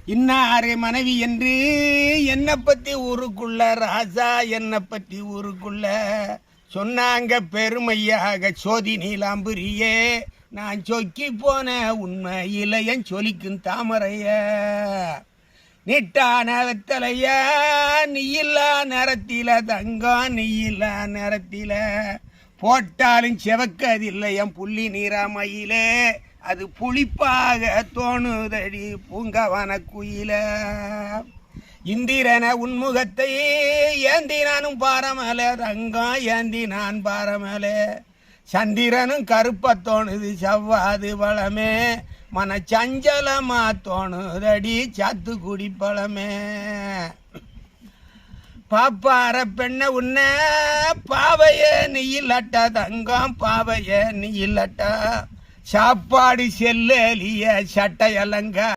இன்னாரு மனைவி என்று என்னை பத்தி ஊருக்குள்ள ராசா என்னை பத்தி ஊருக்குள்ள சொன்னாங்க பெருமையாக சோதி நீலாம்புரியே நான் சொக்கி போன உண்மையில என் சொலிக்கும் தாமரைய நீட்டான வெத்தலைய நீ இல்லா நேரத்தில தங்கம் நீ இல்லா நேரத்தில போட்டாலும் செவக்கதில்லை என் புள்ளி நீராமையிலே அது புளிப்பாக தோணுதடி பூங்கவன குயில இந்திரன உன்முகத்தை ஏந்தி நானும் பாரமல தங்கம் ஏந்தி நான் பாரமல சந்திரனும் கருப்ப தோணுது செவ்வாது பழமே மன சஞ்சலமா தோணுதடி சாத்துக்குடி பழமே பாப்பார பெண்ண உன்ன பாவைய நீ இல்லட்டா தங்கம் பாவைய நீ இல்லட்டா சாப்பாடு செல்லிய சட்டையலங்க